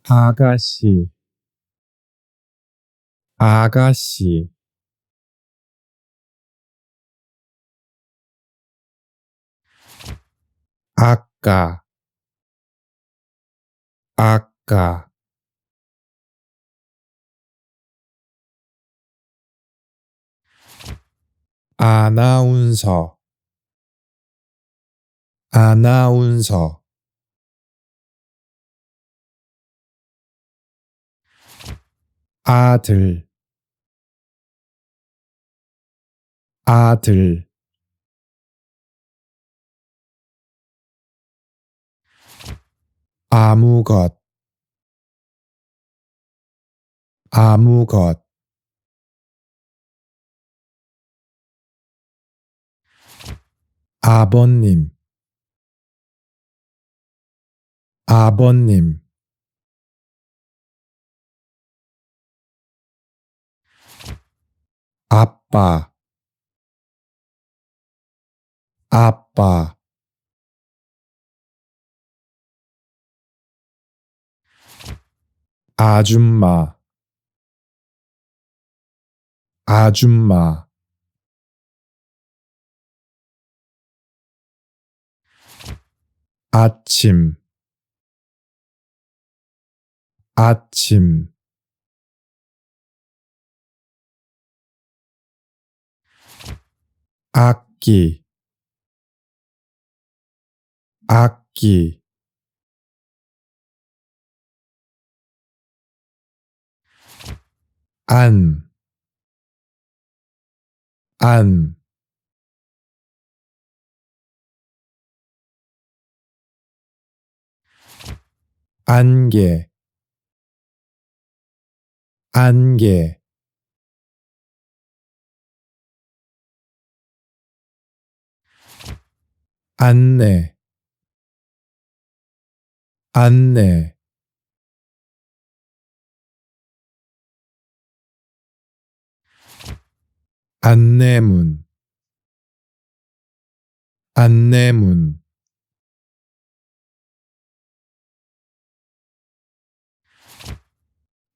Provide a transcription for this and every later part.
아가씨, 아가씨, 아까, 아까, 아나운서, 아나운서, 아들, 아들, 아무것, 아무것, 아버님, 아버님, 아빠, 아빠, 아줌마, 아줌마, 아침, 아침, 악기, 악기, 안, 안, 안개, 안개, 안내, 안내, 안내문, 안내문,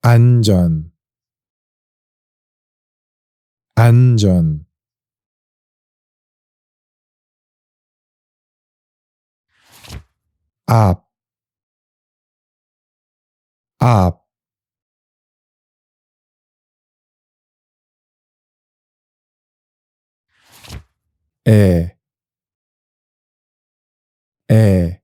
안전, 안전, 앞, 앞, 애, 애,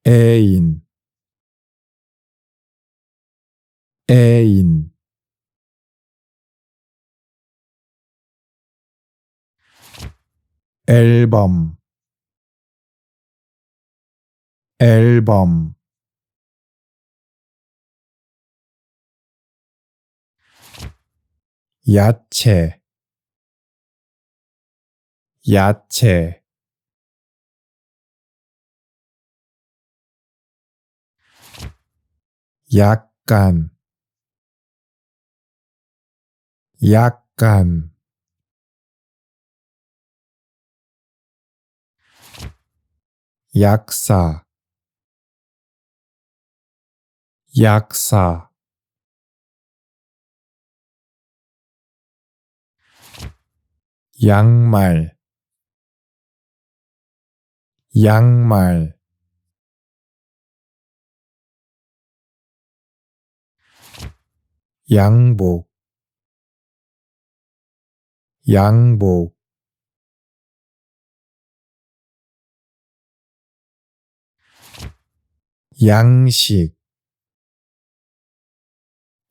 애인, 애인, 앨범, 앨범, 야채, 야채, 약간, 약간, 약사, 약사, 양말, 양말, 양복, 양복, 양식,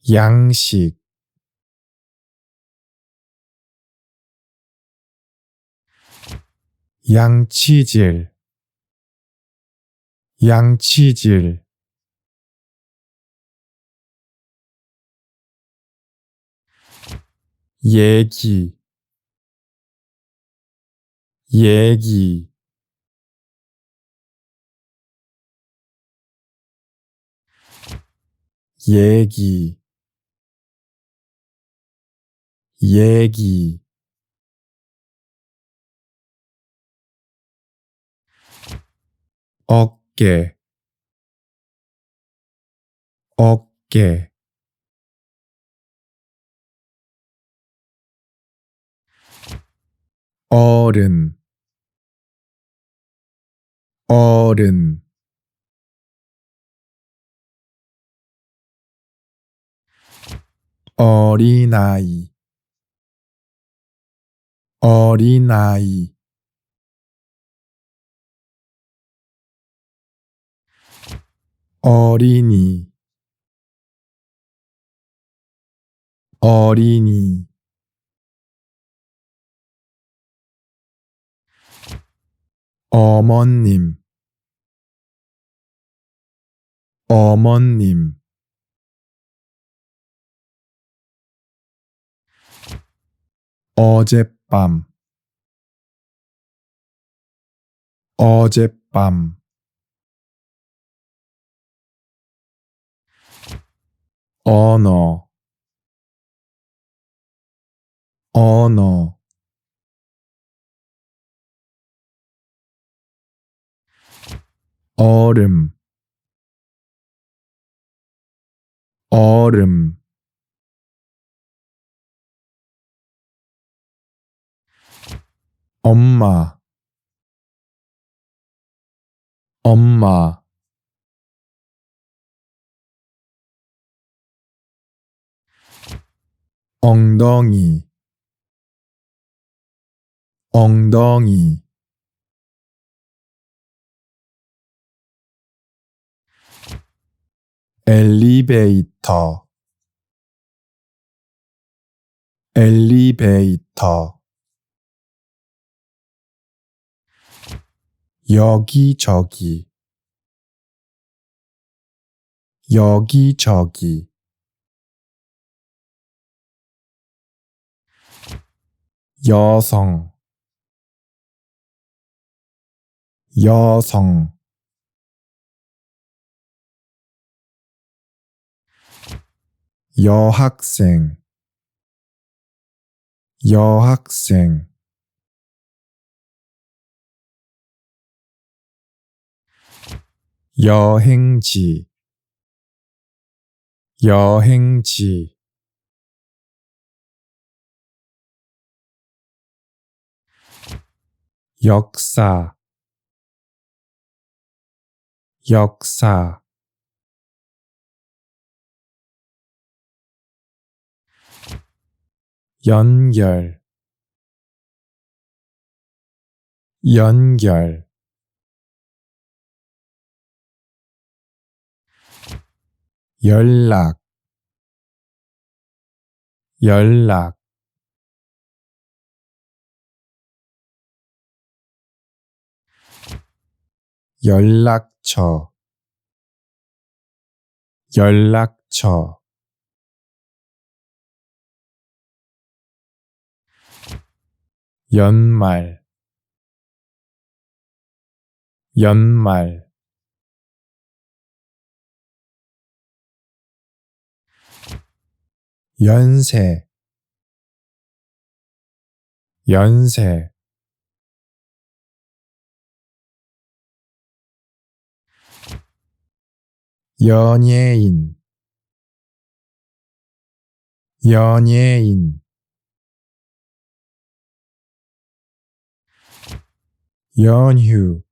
양식, 양치질, 양치질, 얘기, 얘기, 얘기, 얘기, 어깨, 어깨, 어른, 어른, 어린아이, 어린아이, 어린이, 어린이, 어머님, 어머님, 어젯밤, 어젯밤, 언어, 언어, 얼음, 얼음, 엄마, 엄마, 엉덩이, 엉덩이, 엘리베이터, 엘리베이터, 여기저기, 여기저기, 여성, 여성, 여학생, 여학생, 여행지, 여행지, 역사, 역사, 연결, 연결, 연락, 연락, 연락처, 연락처, 연말, 연말, 연세, 연세, 연예인, 연예인, 연휴,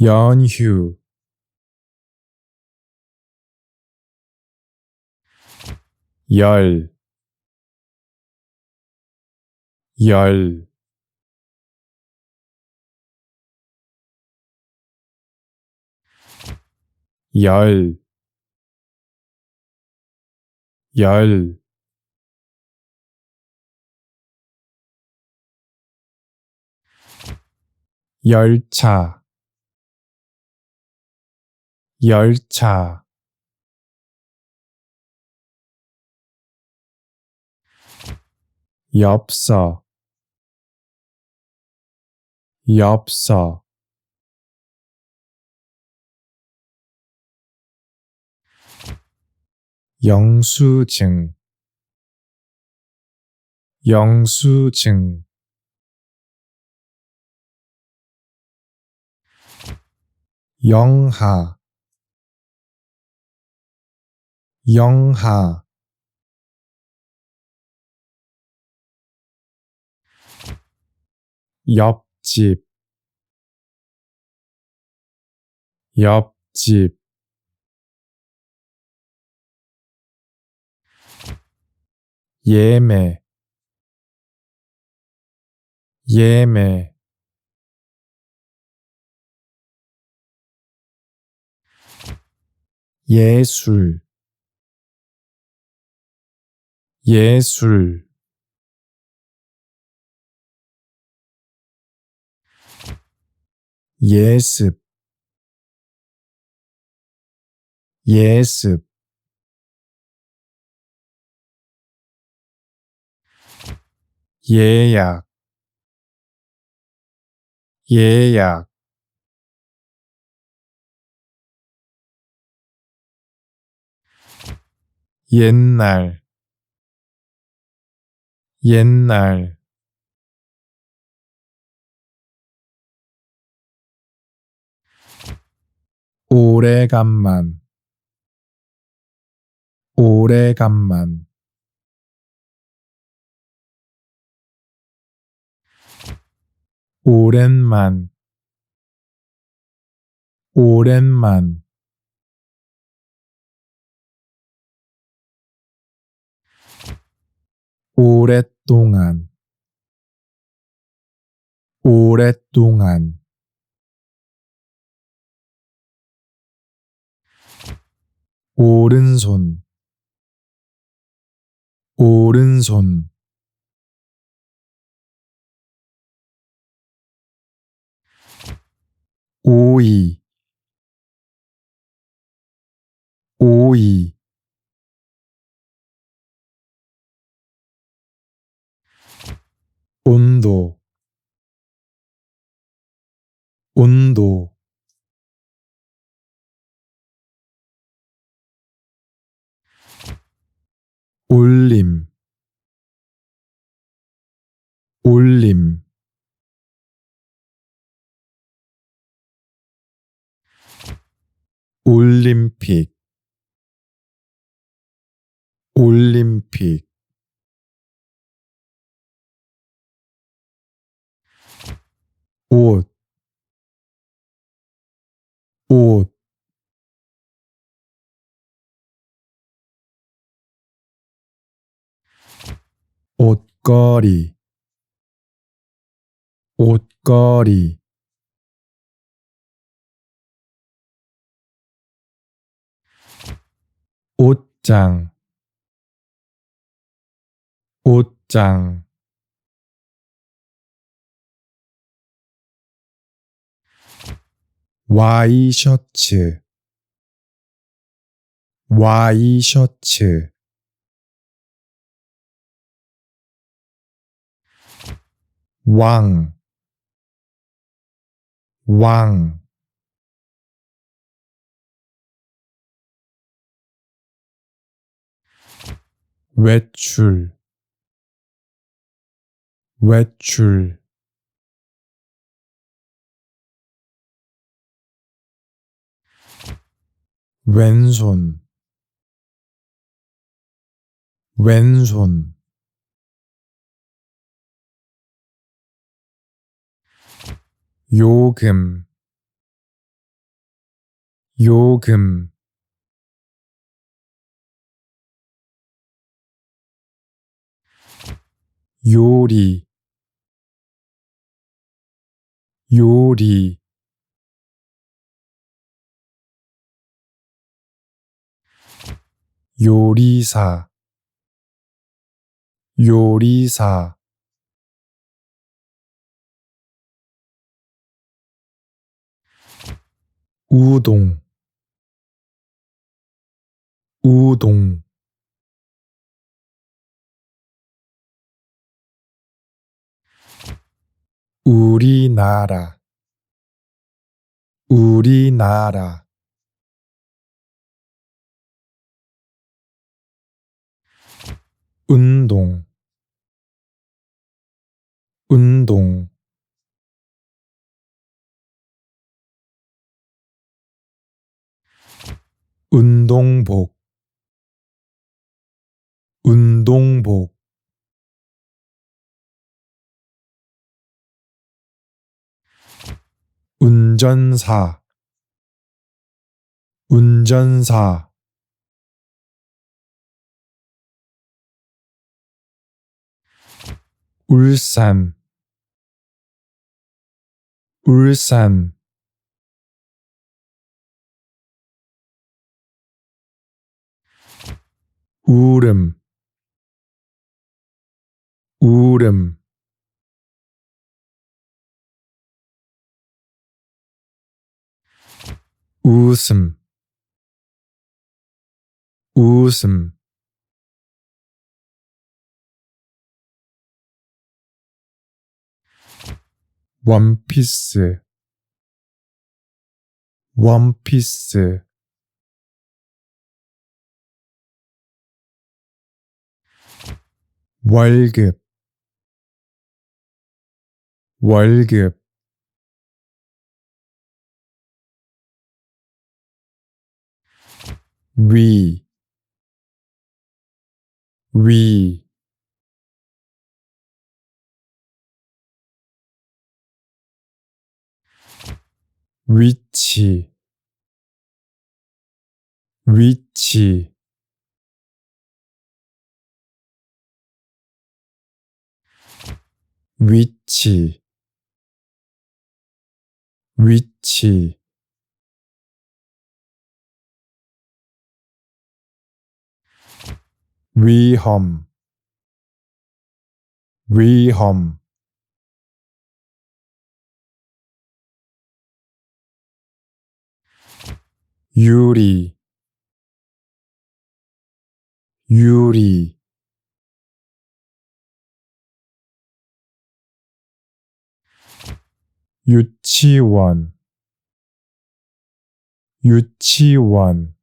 연휴, 열, 열, 열, 열, 열차, 열차, 엽서, 엽서, 영수증, 영수증, 영하, 영하, 옆집, 옆집, 예매, 예매, 예술, 예술, 예습, 예습, 예약, 예약, 옛날, 옛날, 오래간만, 오래간만, 오랜만, 오랜만, 오랫동안, 오랫동안, 오른손, 오른손, 오이, 오이, 온도, 온도, 올림, 올림, 올림픽, 올림픽, 옷, 옷, 옷걸이, 옷걸이, 옷장, 옷장, 와이셔츠, 와이셔츠, 왕, 왕, 외출, 외출, 왼손, 왼손, 요금, 요금, 요리, 요리, 요리사, 요리사, 우동, 우동, 우리나라, 우리나라, 운동, 운동, 운동복 운동복 운전사 운전사 울산 울산 울음 울음 웃음 웃음 원피스 원피스 월급 월급 위 위 위치 위치 위치 위치 위험 위험 유리 유리 유치원 유치원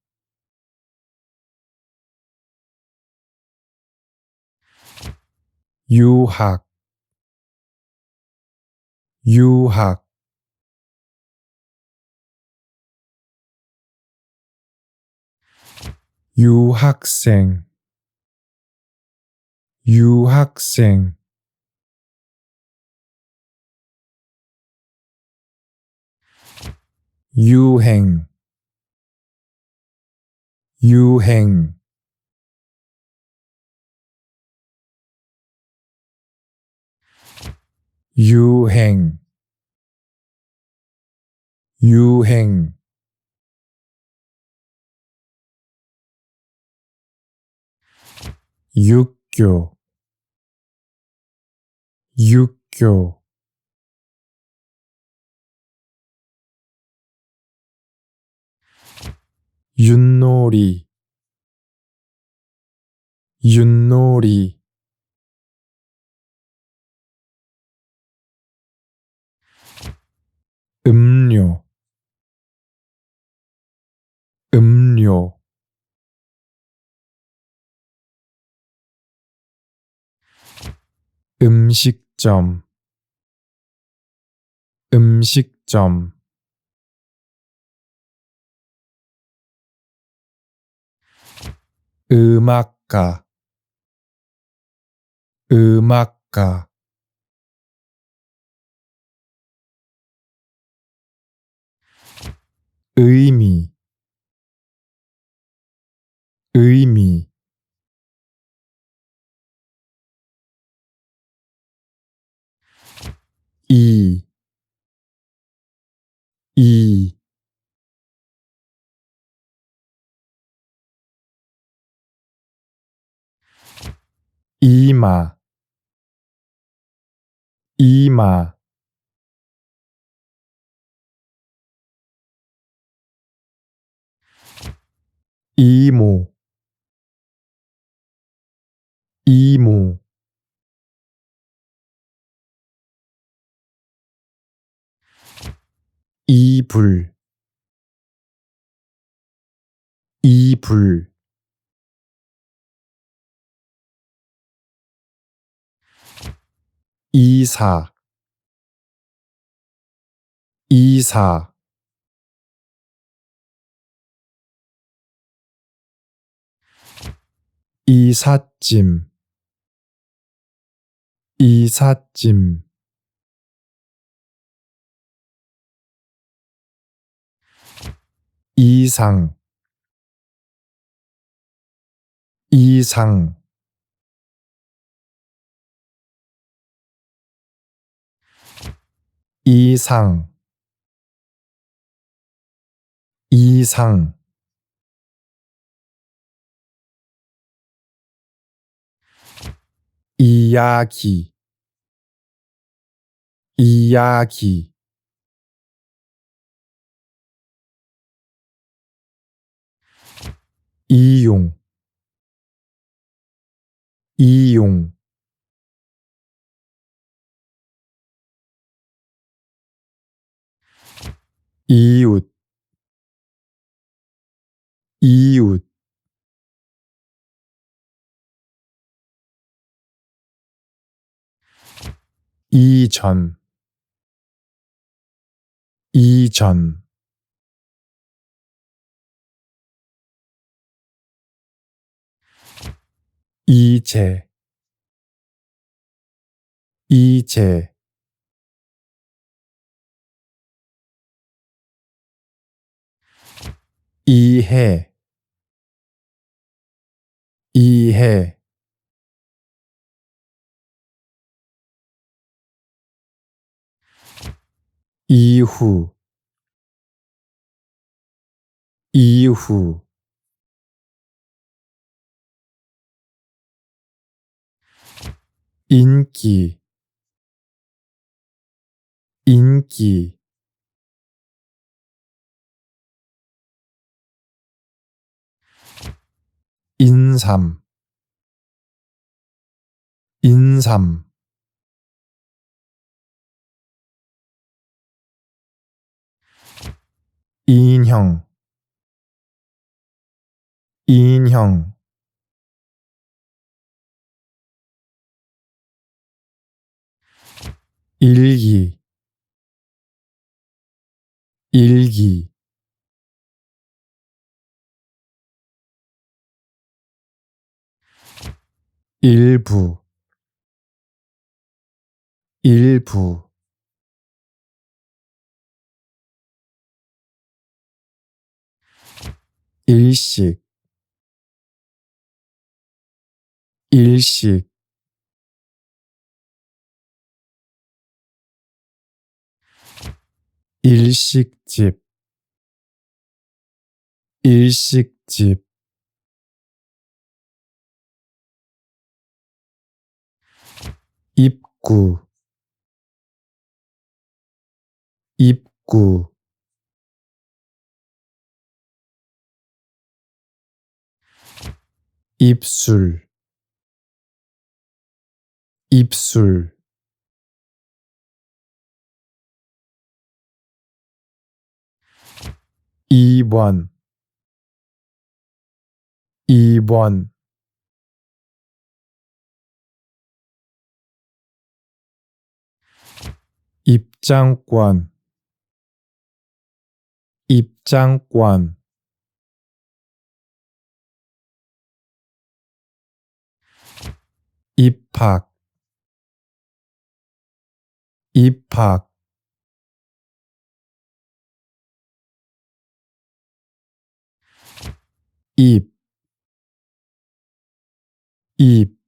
유학 유학 유학생 유학생 유행 유행 유행 유행 육교 육교 윷놀이 윷놀이 음료 음료 음식점 음식점 음악가 음악가 의미 의미 이 이 이마 이마 이모 이모 이불 이불 이사 이사 이삿짐 이삿짐 이상 이상 이상 이상 이야기 이야기 이용 이용 이웃 이웃 이전 이전 이제 이제 이해 이해 이후 이후 인기 인기 인삼 인삼 인형 인형 일기 일기 일부 일부 일식 일식 일식집 일식집 입구 입구 입술 입술 입원 입원 입장권 입장권 입학 입학 입 입